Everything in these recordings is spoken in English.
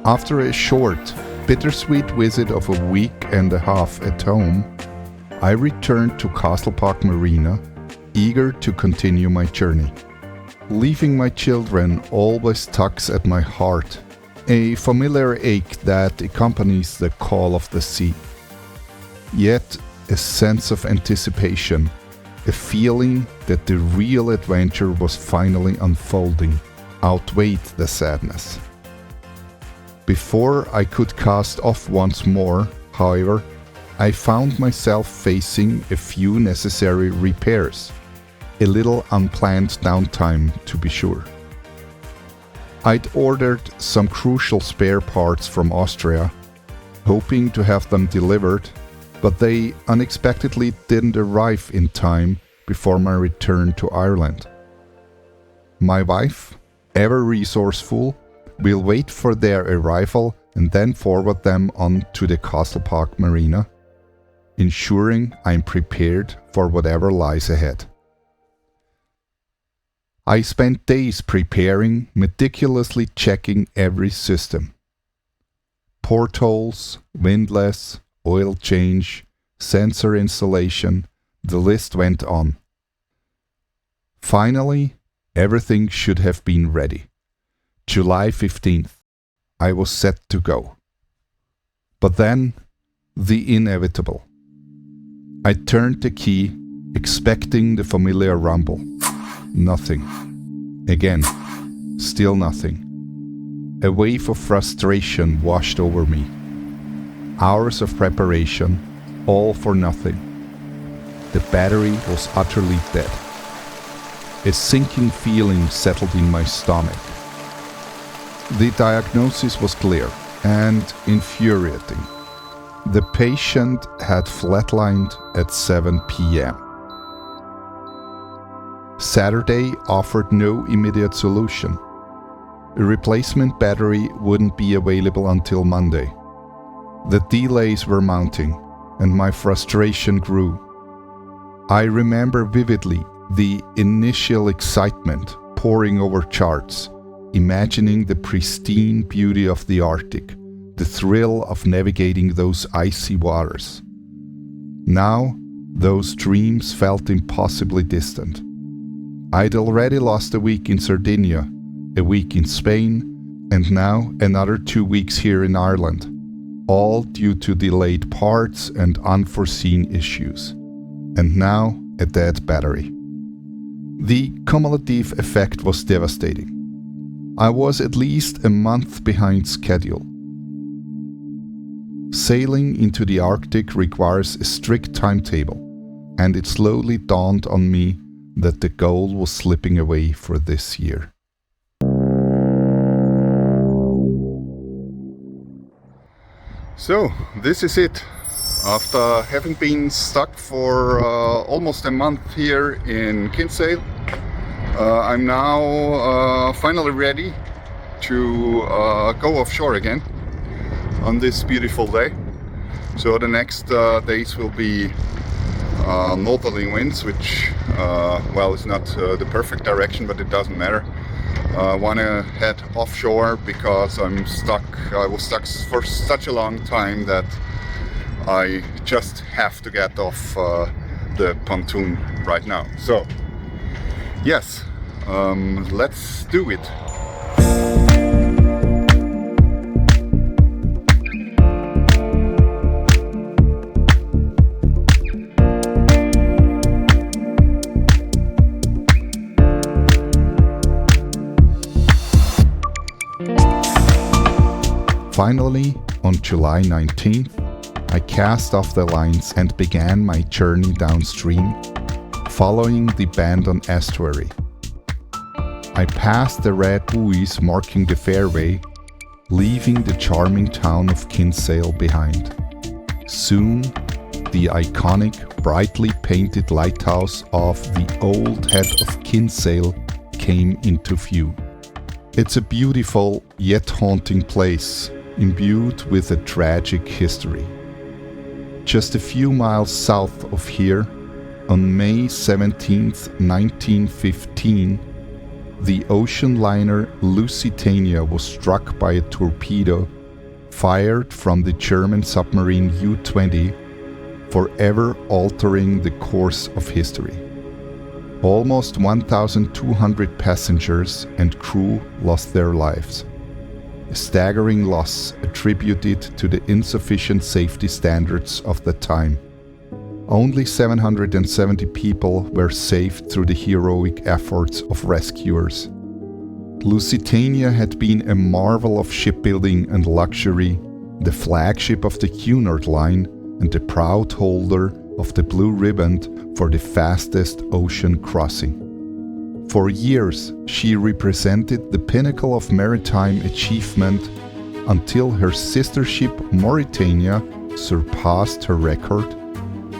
After a short, bittersweet visit of a week and a half at home, I returned to Castlepark Marina, eager to continue my journey. Leaving my children always tugs at my heart, a familiar ache that accompanies the call of the sea. Yet a sense of anticipation, a feeling that the real adventure was finally unfolding, outweighed the sadness. Before I could cast off once more, however, I found myself facing a few necessary repairs, a little unplanned downtime to be sure. I'd ordered some crucial spare parts from Austria, hoping to have them delivered, but they unexpectedly didn't arrive in time before my return to Ireland. My wife, ever resourceful, will wait for their arrival and then forward them on to the Castlepark Marina, ensuring I'm prepared for whatever lies ahead. I spent days preparing, meticulously checking every system. Portholes, windlass, oil change, sensor installation, the list went on. Finally, everything should have been ready. July 15th, I was set to go. But then, the inevitable. I turned the key, expecting the familiar rumble. Nothing. Again, still nothing. A wave of frustration washed over me. Hours of preparation, all for nothing. The battery was utterly dead. A sinking feeling settled in my stomach. The diagnosis was clear and infuriating. The patient had flatlined at 7 p.m. Saturday offered no immediate solution. A replacement battery wouldn't be available until Monday. The delays were mounting, and my frustration grew. I remember vividly the initial excitement pouring over charts, imagining the pristine beauty of the Arctic, the thrill of navigating those icy waters. Now, those dreams felt impossibly distant. I'd already lost a week in Sardinia, a week in Spain, and now another 2 weeks here in Ireland, all due to delayed parts and unforeseen issues. And now, a dead battery. The cumulative effect was devastating. I was at least a month behind schedule. Sailing into the Arctic requires a strict timetable, and it slowly dawned on me that the goal was slipping away for this year. So, this is it. After having been stuck for almost a month here in Kinsale, I'm now finally ready to go offshore again on this beautiful day. So the next days will be northerly winds, which well, is not the perfect direction, but it doesn't matter. I want to head offshore because I'm stuck. I was stuck for such a long time that I just have to get off the pontoon right now. So yes, let's do it. Finally, on July 19th, I cast off the lines and began my journey downstream, following the Bandon estuary. I passed the red buoys marking the fairway, leaving the charming town of Kinsale behind. Soon, the iconic, brightly painted lighthouse of the old head of Kinsale came into view. It's a beautiful yet haunting place, imbued with a tragic history. Just a few miles south of here, on May 17, 1915, the ocean liner Lusitania was struck by a torpedo fired from the German submarine U-20, forever altering the course of history. Almost 1,200 passengers and crew lost their lives. A staggering loss attributed to the insufficient safety standards of the time. Only 770 people were saved through the heroic efforts of rescuers. Lusitania had been a marvel of shipbuilding and luxury, the flagship of the Cunard Line and the proud holder of the blue ribbon for the fastest ocean crossing. For years, she represented the pinnacle of maritime achievement until her sister ship Mauretania surpassed her record,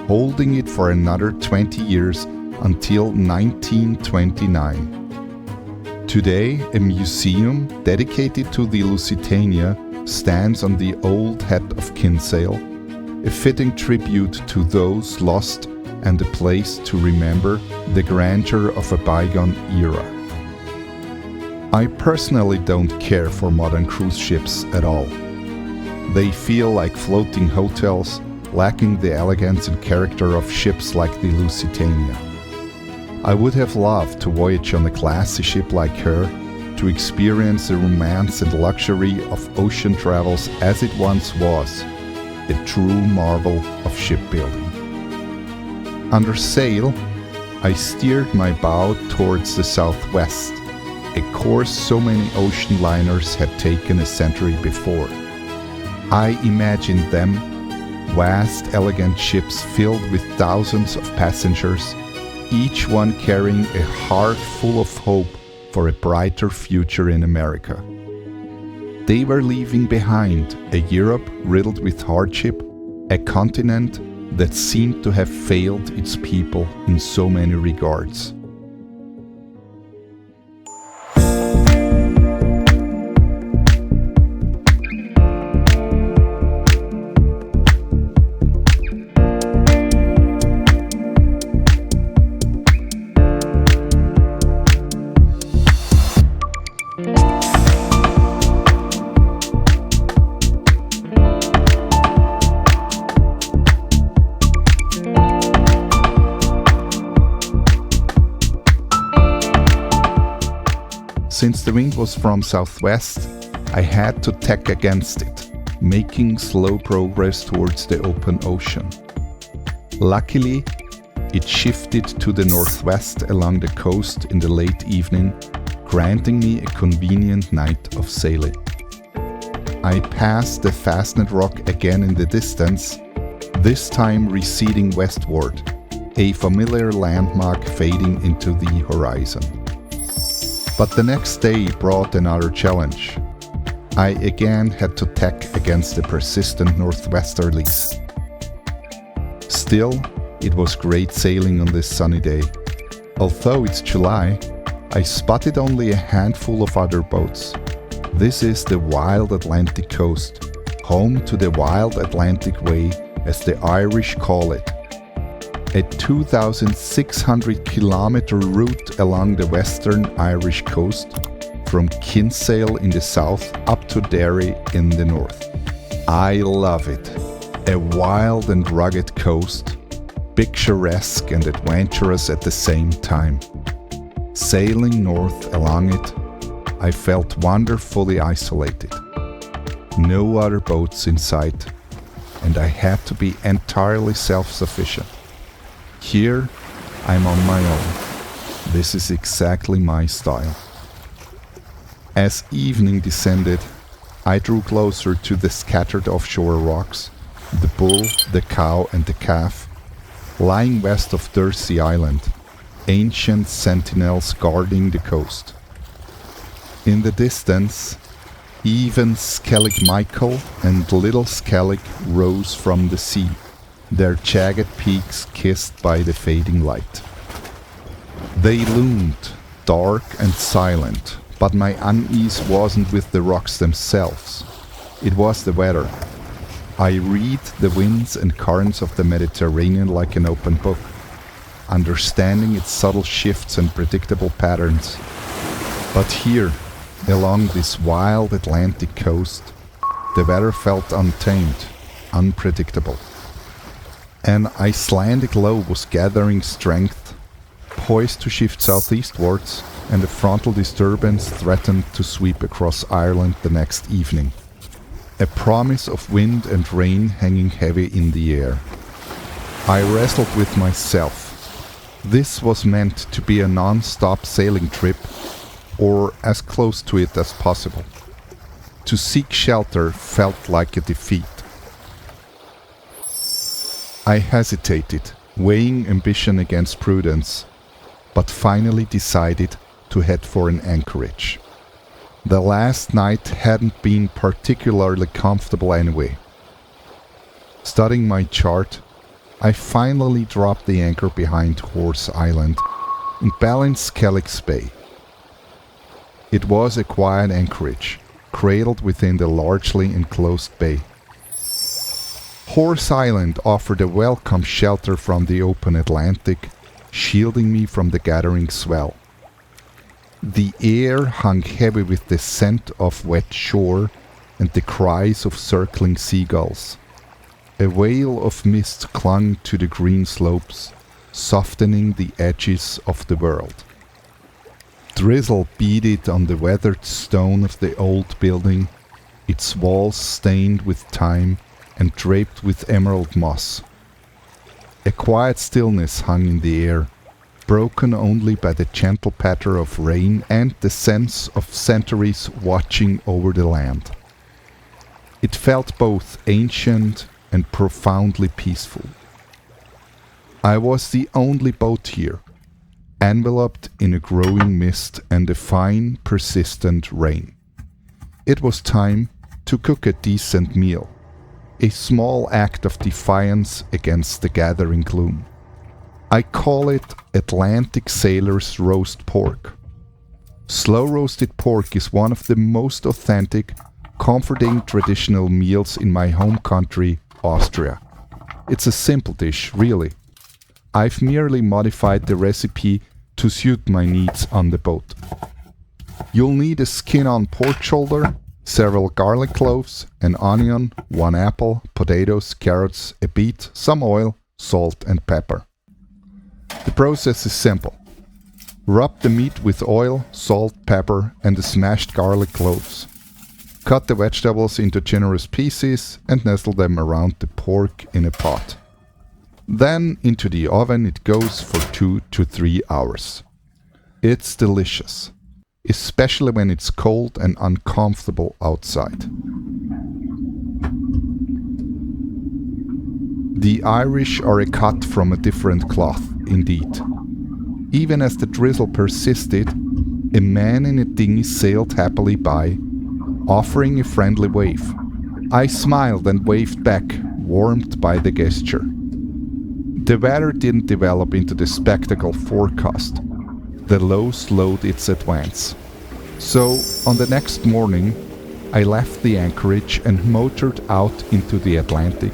holding it for another 20 years until 1929. Today, a museum dedicated to the Lusitania stands on the old head of Kinsale, a fitting tribute to those lost and a place to remember the grandeur of a bygone era. I personally don't care for modern cruise ships at all. They feel like floating hotels, lacking the elegance and character of ships like the Lusitania. I would have loved to voyage on a classy ship like her, to experience the romance and luxury of ocean travels as it once was, a true marvel of shipbuilding. Under sail, I steered my bow towards the southwest, a course so many ocean liners had taken a century before. I imagined them, vast, elegant ships filled with thousands of passengers, each one carrying a heart full of hope for a brighter future in America. They were leaving behind a Europe riddled with hardship, a continent that seemed to have failed its people in so many regards. Since the wind was from southwest, I had to tack against it, making slow progress towards the open ocean. Luckily, it shifted to the northwest along the coast in the late evening, granting me a convenient night of sailing. I passed the Fastened Rock again in the distance, this time receding westward, a familiar landmark fading into the horizon. But the next day brought another challenge. I again had to tack against the persistent northwesterlies. Still, it was great sailing on this sunny day. Although it's July, I spotted only a handful of other boats. This is the wild Atlantic coast, home to the Wild Atlantic Way, as the Irish call it. A 2,600-kilometer route along the western Irish coast, from Kinsale in the south up to Derry in the north. I love it. A wild and rugged coast, picturesque and adventurous at the same time. Sailing north along it, I felt wonderfully isolated. No other boats in sight, and I had to be entirely self-sufficient. Here, I'm on my own. This is exactly my style. As evening descended, I drew closer to the scattered offshore rocks, the bull, the cow and the calf, lying west of Dursey Island, ancient sentinels guarding the coast. In the distance, even Skellig Michael and Little Skellig rose from the sea, their jagged peaks kissed by the fading light. They loomed, dark and silent, but my unease wasn't with the rocks themselves. It was the weather. I read the winds and currents of the Mediterranean like an open book, understanding its subtle shifts and predictable patterns. But here, along this wild Atlantic coast, the weather felt untamed, unpredictable. An Icelandic low was gathering strength, poised to shift southeastwards, and a frontal disturbance threatened to sweep across Ireland the next evening. A promise of wind and rain hanging heavy in the air. I wrestled with myself. This was meant to be a non-stop sailing trip, or as close to it as possible. To seek shelter felt like a defeat. I hesitated, weighing ambition against prudence, but finally decided to head for an anchorage. The last night hadn't been particularly comfortable anyway. Studying my chart, I finally dropped the anchor behind Horse Island in Ballinskelligs Bay. It was a quiet anchorage, cradled within the largely enclosed bay. Horse Island offered a welcome shelter from the open Atlantic, shielding me from the gathering swell. The air hung heavy with the scent of wet shore and the cries of circling seagulls. A veil of mist clung to the green slopes, softening the edges of the world. Drizzle beaded on the weathered stone of the old building, its walls stained with time and draped with emerald moss. A quiet stillness hung in the air, broken only by the gentle patter of rain and the sense of centuries watching over the land. It felt both ancient and profoundly peaceful. I was the only boat here, enveloped in a growing mist and a fine, persistent rain. It was time to cook a decent meal, a small act of defiance against the gathering gloom. I call it Atlantic Sailor's Roast Pork. Slow-roasted pork is one of the most authentic, comforting traditional meals in my home country, Austria. It's a simple dish, really. I've merely modified the recipe to suit my needs on the boat. You'll need a skin-on pork shoulder, several garlic cloves, an onion, 1 apple, potatoes, carrots, a beet, some oil, salt and pepper. The process is simple. Rub the meat with oil, salt, pepper and the smashed garlic cloves. Cut the vegetables into generous pieces and nestle them around the pork in a pot. Then into the oven it goes for 2 to 3 hours. It's delicious, especially when it's cold and uncomfortable outside. The Irish are a cut from a different cloth, indeed. Even as the drizzle persisted, a man in a dinghy sailed happily by, offering a friendly wave. I smiled and waved back, warmed by the gesture. The weather didn't develop into the spectacle forecast. The low slowed its advance. So, on the next morning, I left the anchorage and motored out into the Atlantic,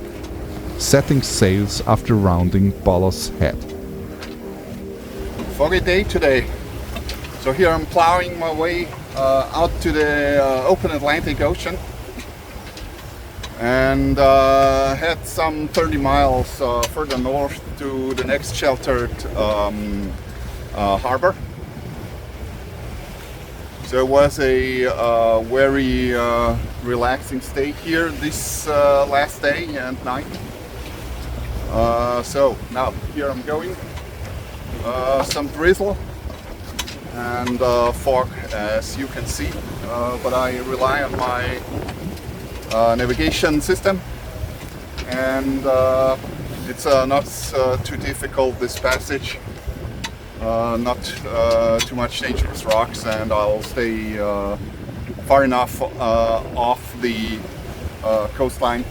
setting sails after rounding Ballast Head. Foggy day today. So here I'm plowing my way out to the open Atlantic Ocean. And head some 30 miles further north to the next sheltered harbor. So it was a very relaxing stay here this last day and night. So now here I'm going. Some drizzle and fog, as you can see, but I rely on my navigation system, and it's not too difficult, this passage, not too much dangerous rocks, and I'll stay far enough off the coastline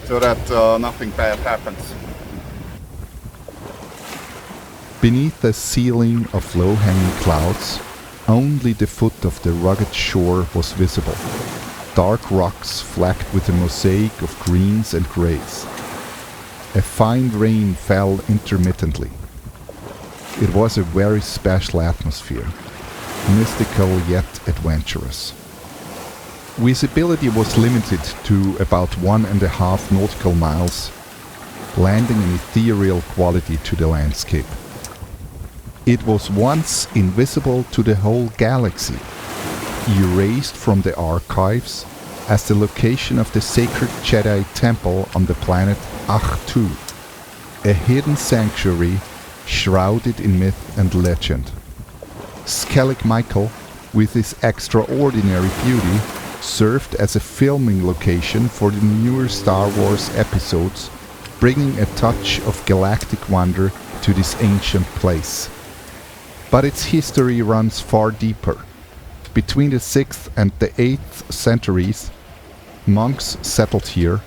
so that nothing bad happens. Beneath a ceiling of low-hanging clouds, only the foot of the rugged shore was visible. Dark rocks flecked with a mosaic of greens and greys. A fine rain fell intermittently. It was a very special atmosphere, mystical yet adventurous. Visibility was limited to about 1.5 nautical miles, lending an ethereal quality to the landscape. It was once invisible to the whole galaxy, erased from the archives as the location of the sacred Jedi temple on the planet Ach-2, a hidden sanctuary shrouded in myth and legend. Skellig Michael, with his extraordinary beauty, served as a filming location for the newer Star Wars episodes, bringing a touch of galactic wonder to this ancient place. But its history runs far deeper. Between the 6th and the 8th centuries, monks settled here,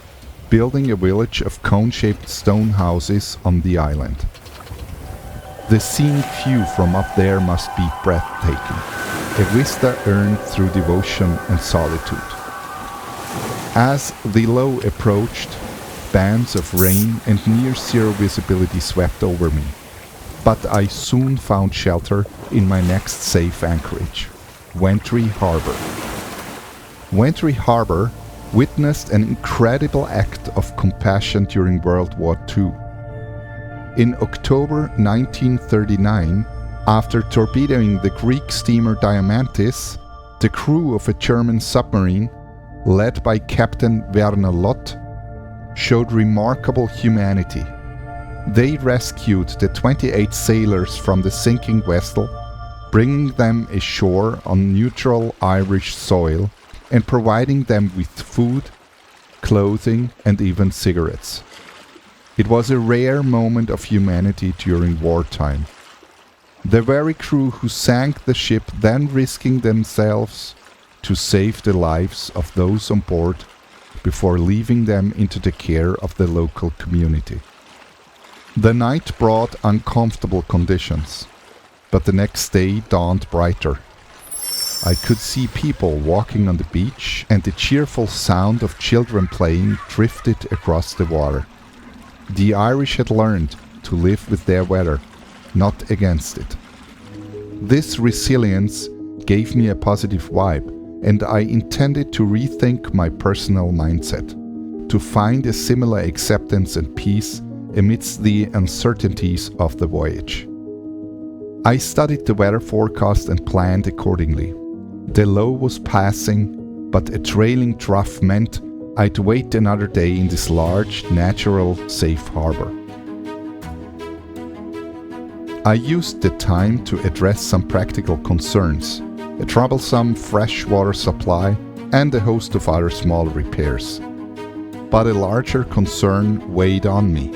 building a village of cone-shaped stone houses on the island. The scenic view from up there must be breathtaking, a vista earned through devotion and solitude. As the low approached, bands of rain and near-zero visibility swept over me, but I soon found shelter in my next safe anchorage, Ventry Harbour. Ventry Harbour witnessed an incredible act of compassion during World War II. In October 1939, after torpedoing the Greek steamer Diamantis, the crew of a German submarine, led by Captain Werner Lott, showed remarkable humanity. They rescued the 28 sailors from the sinking vessel, bringing them ashore on neutral Irish soil and providing them with food, clothing, and even cigarettes. It was a rare moment of humanity during wartime. The very crew who sank the ship then risking themselves to save the lives of those on board before leaving them into the care of the local community. The night brought uncomfortable conditions, but the next day dawned brighter. I could see people walking on the beach, and the cheerful sound of children playing drifted across the water. The Irish had learned to live with their weather, not against it. This resilience gave me a positive vibe, and I intended to rethink my personal mindset, to find a similar acceptance and peace amidst the uncertainties of the voyage. I studied the weather forecast and planned accordingly. The low was passing, but a trailing trough meant I'd wait another day in this large, natural, safe harbor. I used the time to address some practical concerns, a troublesome freshwater supply, and a host of other small repairs. But a larger concern weighed on me.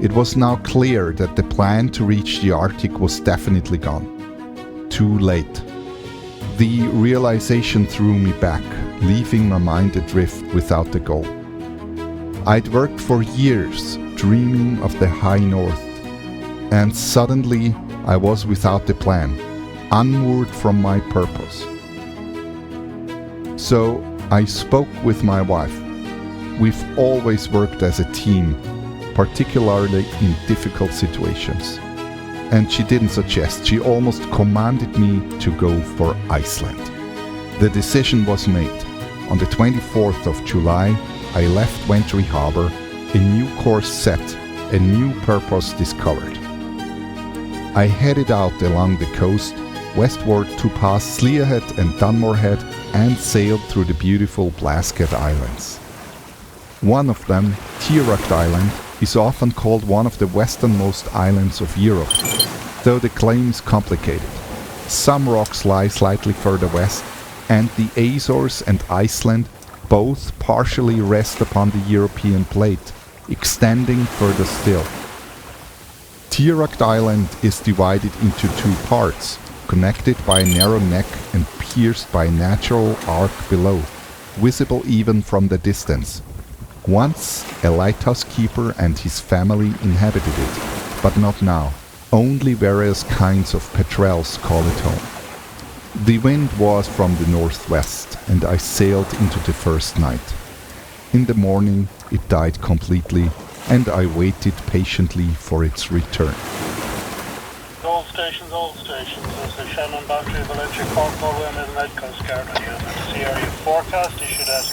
It was now clear that the plan to reach the Arctic was definitely gone. Too late. The realization threw me back, leaving my mind adrift without a goal. I'd worked for years, dreaming of the high north, and suddenly I was without a plan, unmoored from my purpose. So I spoke with my wife. We've always worked as a team, particularly in difficult situations. And she didn't suggest, she almost commanded me to go for Iceland. The decision was made. On the 24th of July, I left Ventry Harbour, a new course set, a new purpose discovered. I headed out along the coast, westward to pass Sleahead and Dunmore Head, and sailed through the beautiful Blasket Islands. One of them, Tyrrwch Island, is often called one of the westernmost islands of Europe, though the claim is complicated. Some rocks lie slightly further west, and the Azores and Iceland both partially rest upon the European plate, extending further still. Tyrrwch Island is divided into two parts, connected by a narrow neck and pierced by a natural arc below, visible even from the distance. Once, a lighthouse keeper and his family inhabited it, but not now. Only various kinds of petrels call it home. The wind was from the northwest, and I sailed into the first night. In the morning, it died completely, and I waited patiently for its return. North stations, all stations. This is Shannon Bantry, Valencia, Cork, Galway, and Med Coast Guard on you. The sea area forecast issued at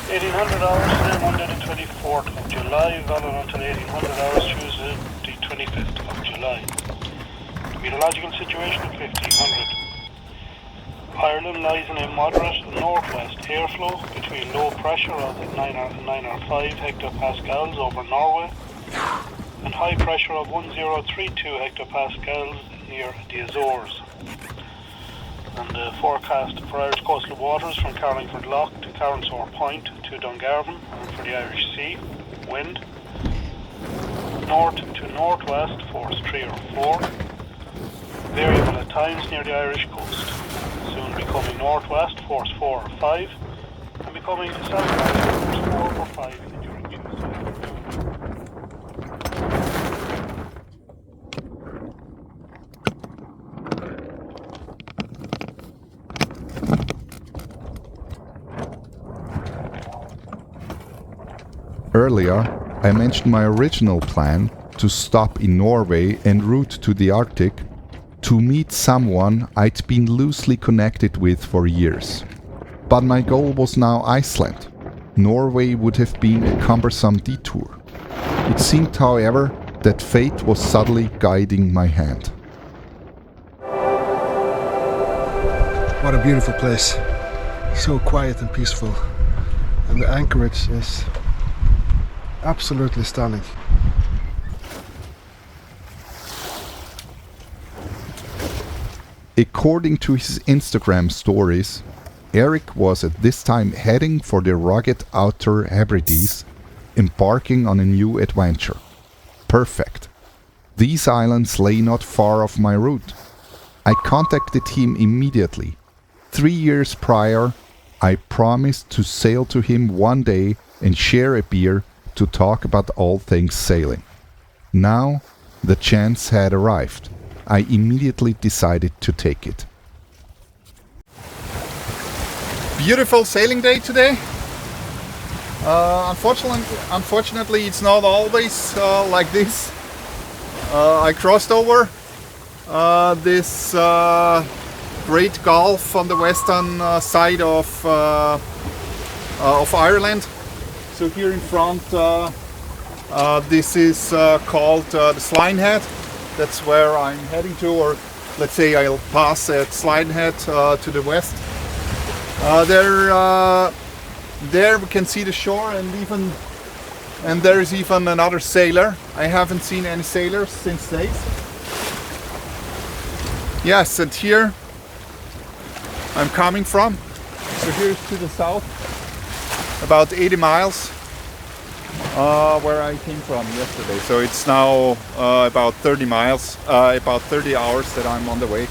1800 hours today, Monday the 24th of July, valid until 1800 hours Tuesday the 25th of July. The meteorological situation at 1500. Ireland lies in a moderate northwest airflow between low pressure of 9 or 5 hectopascals over Norway and high pressure of 1032 hectopascals near the Azores. And the forecast for Irish coastal waters from Carlingford Lough to Carnsore Point to Dungarvan, and for the Irish Sea, wind north to northwest, force 3 or 4, variable at times near the Irish coast, soon becoming northwest, force 4 or 5, and becoming southwest, force 4 or 5 during Tuesday. Earlier, I mentioned my original plan to stop in Norway en route to the Arctic to meet someone I'd been loosely connected with for years. But my goal was now Iceland. Norway would have been a cumbersome detour. It seemed, however, that fate was subtly guiding my hand. What a beautiful place. So quiet and peaceful. And the anchorage is absolutely stunning. According to his Instagram stories, Eric was at this time heading for the rugged Outer Hebrides, embarking on a new adventure. Perfect. These islands lay not far off my route. I contacted him immediately. 3 years prior, I promised to sail to him one day and share a beer to talk about all things sailing. Now, the chance had arrived. I immediately decided to take it. Beautiful sailing day today. Unfortunately, it's not always like this. I crossed over this great gulf on the western side of Ireland. So here in front, this is called the Slime Head. That's where I'm heading to, or let's say I'll pass at Slime Head to the west. There we can see the shore, and there is even another sailor. I haven't seen any sailors since days. Yes, and here I'm coming from. So here's to the south, about 80 miles, where I came from yesterday. So it's now about 30 miles, about 30 hours that I'm on the way.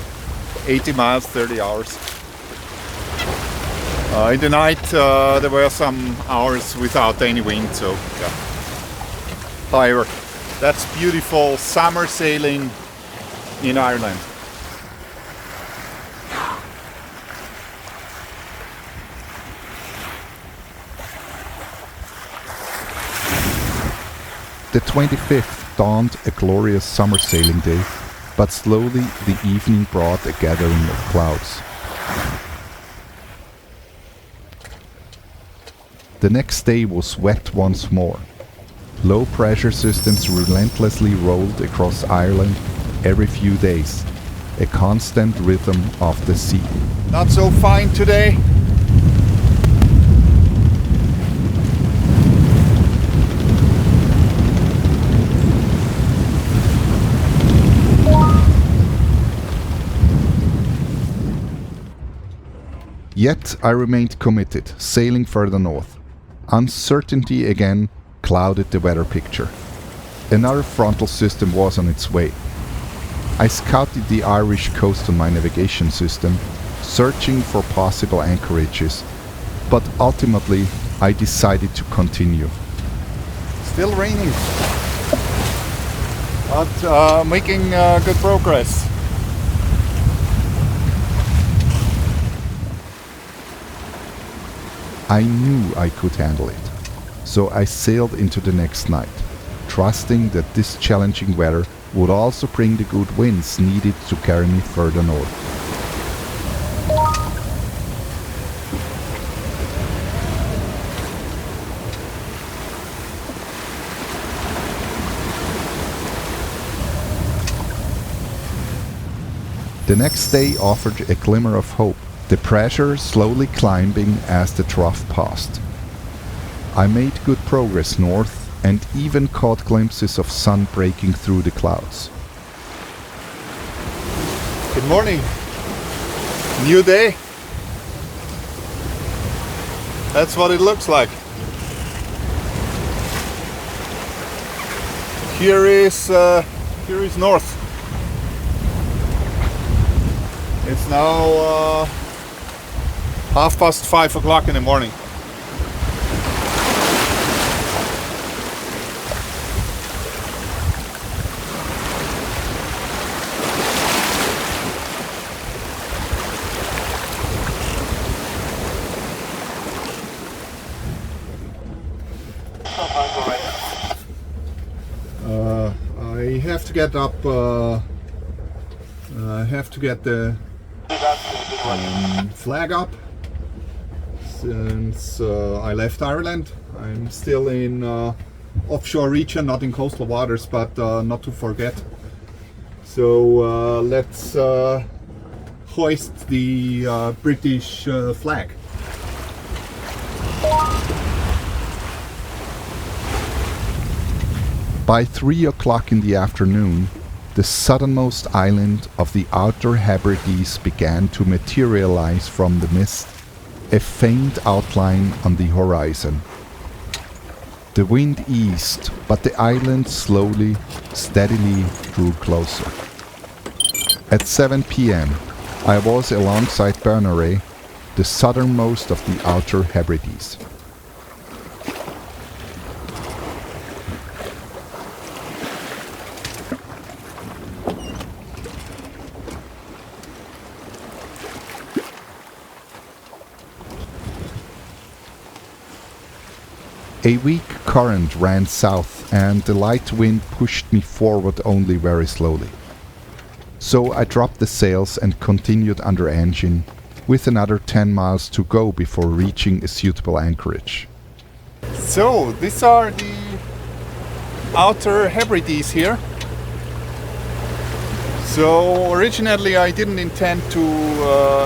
80 miles, 30 hours. In the night there were some hours without any wind, so yeah. However, that's beautiful summer sailing in Ireland. The 25th dawned a glorious summer sailing day, but slowly the evening brought a gathering of clouds. The next day was wet once more. Low pressure systems relentlessly rolled across Ireland every few days, a constant rhythm of the sea. Not so fine today. Yet I remained committed, sailing further north. Uncertainty again clouded the weather picture. Another frontal system was on its way. I scouted the Irish coast on my navigation system, searching for possible anchorages, but ultimately I decided to continue. Still raining, but making good progress. I knew I could handle it, so I sailed into the next night, trusting that this challenging weather would also bring the good winds needed to carry me further north. The next day offered a glimmer of hope, the pressure slowly climbing as the trough passed. I made good progress north and even caught glimpses of sun breaking through the clouds. Good morning. New day. That's what it looks like. Here is north. It's now 5:30 o'clock in the morning. I have to get up. I have to get the flag up since I left Ireland. I'm still in offshore region, not in coastal waters, but not to forget. So let's hoist the British flag. By 3 o'clock in the afternoon, the southernmost island of the Outer Hebrides began to materialize from the mist, a faint outline on the horizon. The wind eased, but the island slowly, steadily drew closer. At 7 p.m., I was alongside Bernhard R, the southernmost of the Outer Hebrides. A weak current ran south and the light wind pushed me forward only very slowly. So I dropped the sails and continued under engine, with another 10 miles to go before reaching a suitable anchorage. So these are the Outer Hebrides here. So originally I didn't intend to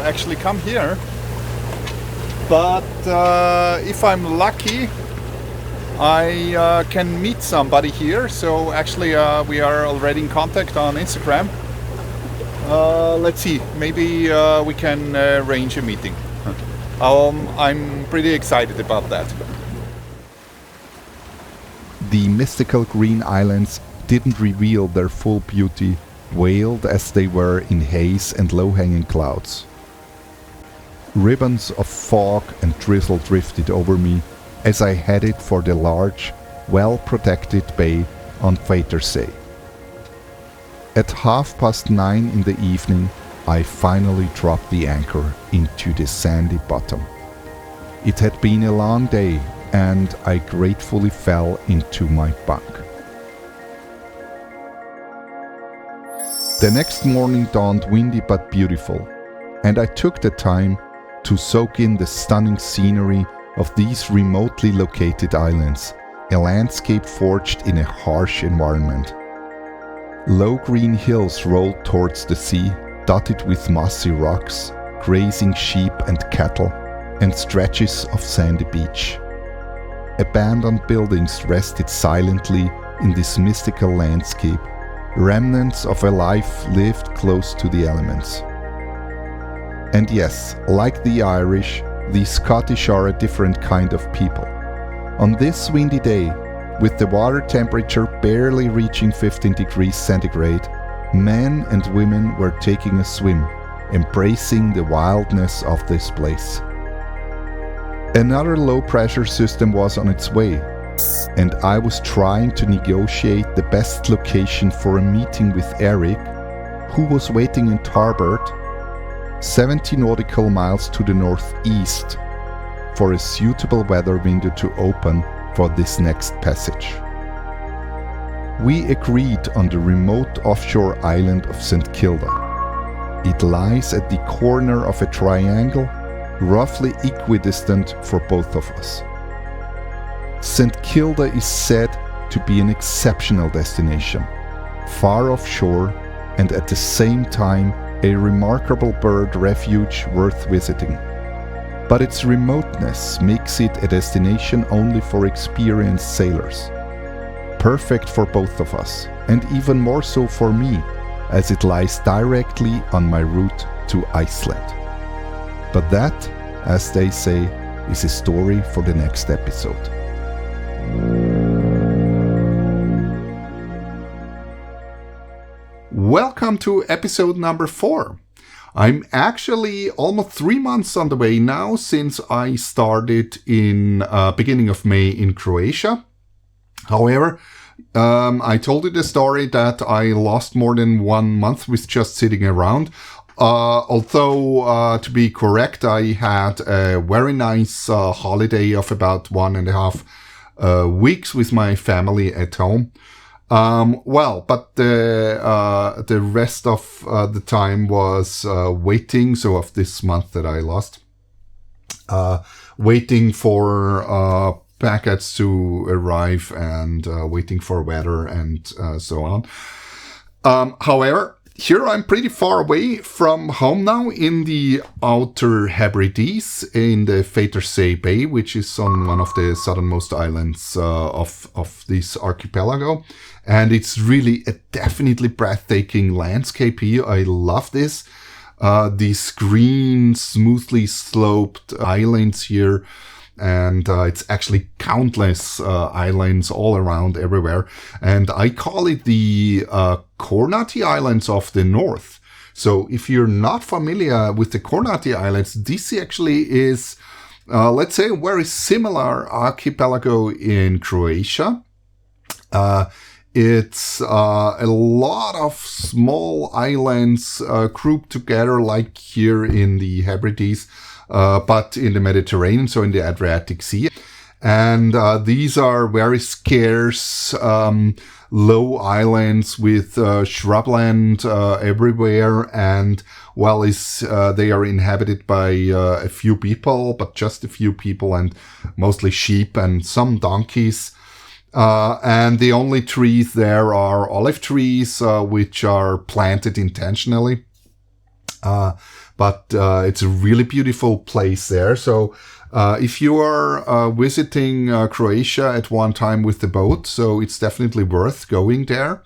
actually come here, but if I'm lucky I can meet somebody here. So actually we are already in contact on Instagram. Let's see, maybe we can arrange a meeting. I'm pretty excited about that. The mystical green islands didn't reveal their full beauty, veiled as they were in haze and low-hanging clouds. Ribbons of fog and drizzle drifted over me as I headed for the large, well-protected bay on Vatersay. At 9:30 in the evening, I finally dropped the anchor into the sandy bottom. It had been a long day, and I gratefully fell into my bunk. The next morning dawned windy but beautiful, and I took the time to soak in the stunning scenery of these remotely located islands, a landscape forged in a harsh environment. Low green hills rolled towards the sea, dotted with mossy rocks, grazing sheep and cattle, and stretches of sandy beach. Abandoned buildings rested silently in this mystical landscape, remnants of a life lived close to the elements. And yes, like the Irish, the Scottish are a different kind of people. On this windy day, with the water temperature barely reaching 15 degrees centigrade, men and women were taking a swim, embracing the wildness of this place. Another low-pressure system was on its way, and I was trying to negotiate the best location for a meeting with Eric, who was waiting in Harbour, 70 nautical miles to the northeast, for a suitable weather window to open for this next passage. we agreed on the remote offshore island of St. Kilda. It lies at the corner of a triangle, roughly equidistant for both of us. St. Kilda is said to be an exceptional destination, far offshore and at the same time a remarkable bird refuge worth visiting. But its remoteness makes it a destination only for experienced sailors. Perfect for both of us, and even more so for me, as it lies directly on my route to Iceland. But that, as they say, is a story for the next episode. Welcome to episode number 4. I'm actually almost 3 months on the way now since I started in beginning of May in Croatia. However, I told you the story that I lost more than 1 month with just sitting around. Although, to be correct, I had a very nice holiday of about 1.5 weeks with my family at home. But the rest of the time was waiting, so of this month that I lost, waiting for packets to arrive and waiting for weather and so on. However, here I'm pretty far away from home now in the Outer Hebrides in the Ventry Bay, which is on one of the southernmost islands of this archipelago. And it's really a definitely breathtaking landscape here. I love this. These green, smoothly sloped islands here. And it's actually countless islands all around everywhere. And I call it the Kornati Islands of the North. So if you're not familiar with the Kornati Islands, this actually is, let's say, a very similar archipelago in Croatia. It's a lot of small islands grouped together like here in the Hebrides. But in the Mediterranean, so in the Adriatic Sea. And these are very scarce, low islands with shrubland everywhere. And well, they are inhabited by a few people, but just a few people, and mostly sheep and some donkeys. And the only trees there are olive trees, which are planted intentionally. But it's a really beautiful place there. So if you are visiting Croatia at one time with the boat, so it's definitely worth going there.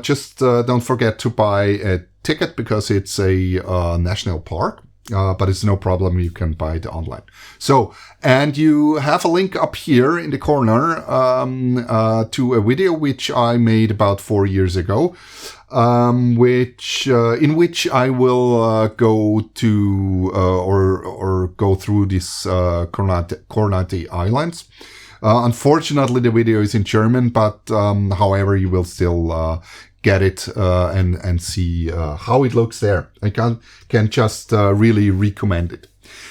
Just don't forget to buy a ticket because it's a national park. But it's no problem, you can buy it online. So, and you have a link up here in the corner to a video which I made about 4 years ago, in which I will go to or go through this Kornati Islands. Unfortunately, the video is in German, but however, you will still get it and see how it looks there. I can just really recommend it.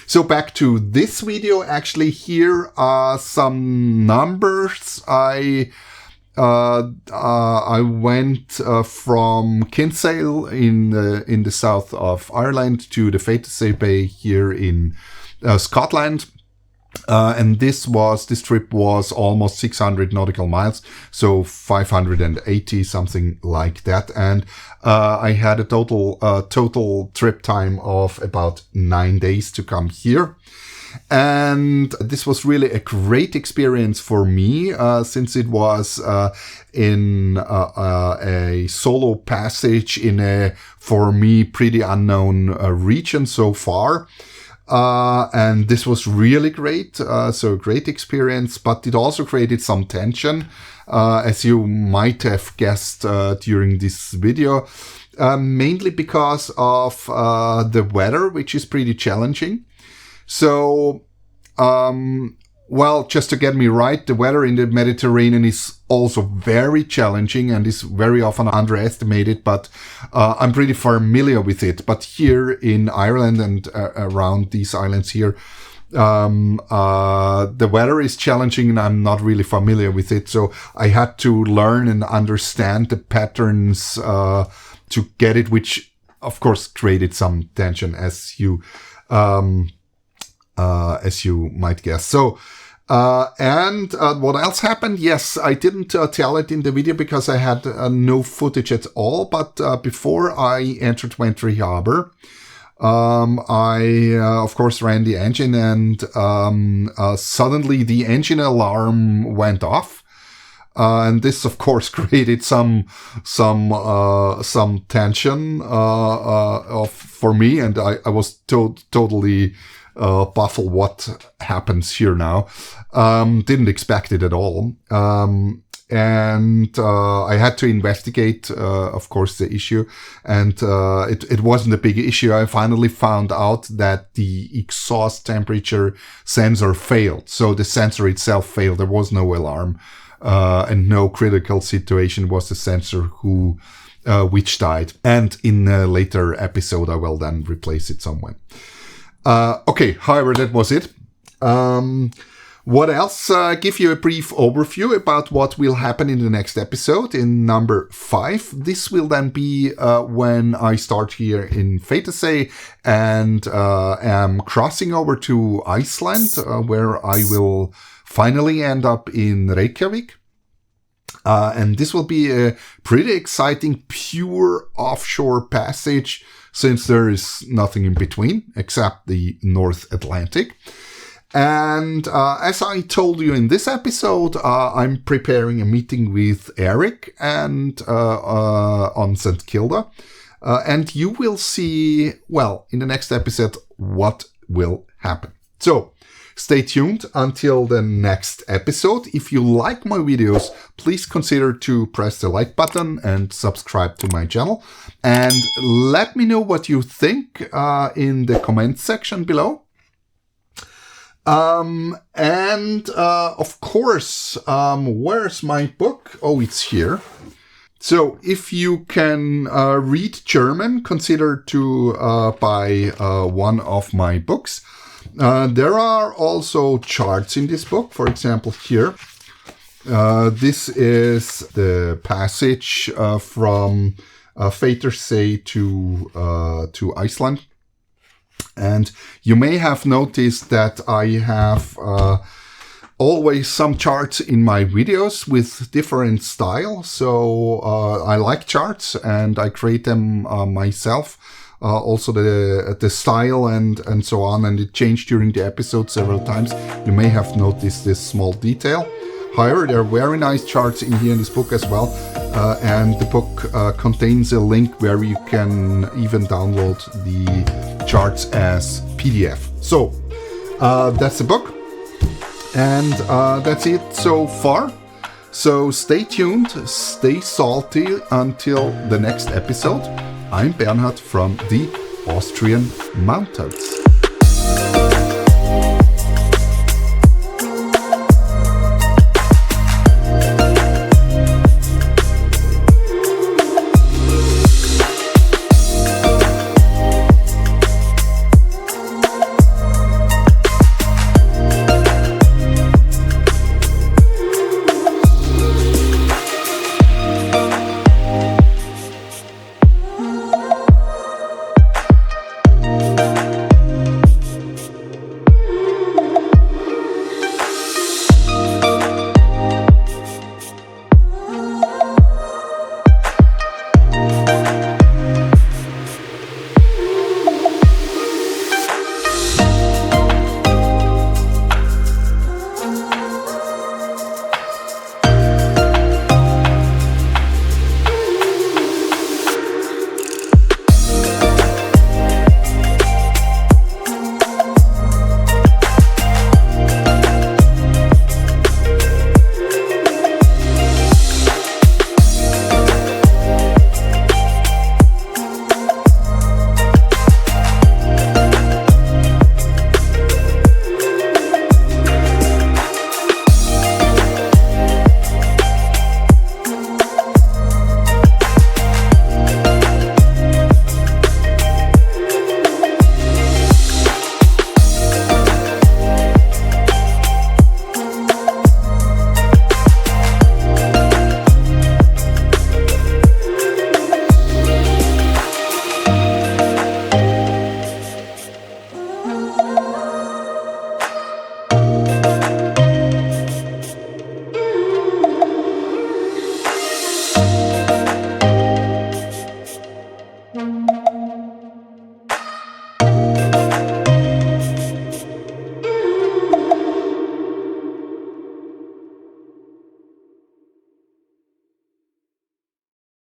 So back to this video. Actually, here are some numbers. I went from Kinsale in the south of Ireland to the Ventry Bay here in Scotland. And this trip was almost 600 nautical miles, so 580, something like that. And I had a total trip time of about 9 days to come here. And this was really a great experience for me, since it was in a solo passage in a, for me, pretty unknown region so far. And this was really great. So a great experience, but it also created some tension, as you might have guessed during this video, mainly because of the weather, which is pretty challenging. So, well, just to get me right, the weather in the Mediterranean is also very challenging and is very often underestimated, but I'm pretty familiar with it. But here in Ireland and around these islands here, The weather is challenging and I'm not really familiar with it. So I had to learn and understand the patterns to get it, which of course created some tension, as you might guess. So, and what else happened? Yes, I didn't tell it in the video because I had no footage at all. But before I entered Ventry Harbour, I, of course, ran the engine, and suddenly the engine alarm went off. And this, of course, created some tension for me, and I was totally baffled what happens here now. Didn't expect it at all. And I had to investigate, of course, the issue. And it wasn't a big issue. I finally found out that the exhaust temperature sensor failed. So the sensor itself failed. There was no alarm. And no critical situation. Was the sensor which died. And in a later episode, I will then replace it somewhere. Okay, however, that was it. What else? Give you a brief overview about what will happen in the next episode, in number 5. This will then be when I start here in Vetersee and am crossing over to Iceland, where I will finally end up in Reykjavik. And this will be a pretty exciting pure offshore passage, since there is nothing in between except the North Atlantic. And as I told you in this episode, I'm preparing a meeting with Eric and on St. Kilda. And you will see, well, in the next episode, what will happen. So, stay tuned until the next episode. If you like my videos, please consider to press the like button and subscribe to my channel. And let me know what you think in the comment section below. Of course, where's my book? Oh, it's here. So if you can read German, consider to buy one of my books. There are also charts in this book. For example, here, this is the passage from Vetersee to Iceland. And you may have noticed that I have always some charts in my videos with different style. So I like charts and I create them myself. Also the style and so on, and it changed during the episode several times. You may have noticed this small detail. However, there are very nice charts in here in this book as well, and the book contains a link where you can even download the charts as PDF. So that's the book, and that's it so far. So stay tuned, stay salty until the next episode. I'm Bernhard from the Austrian Mountains.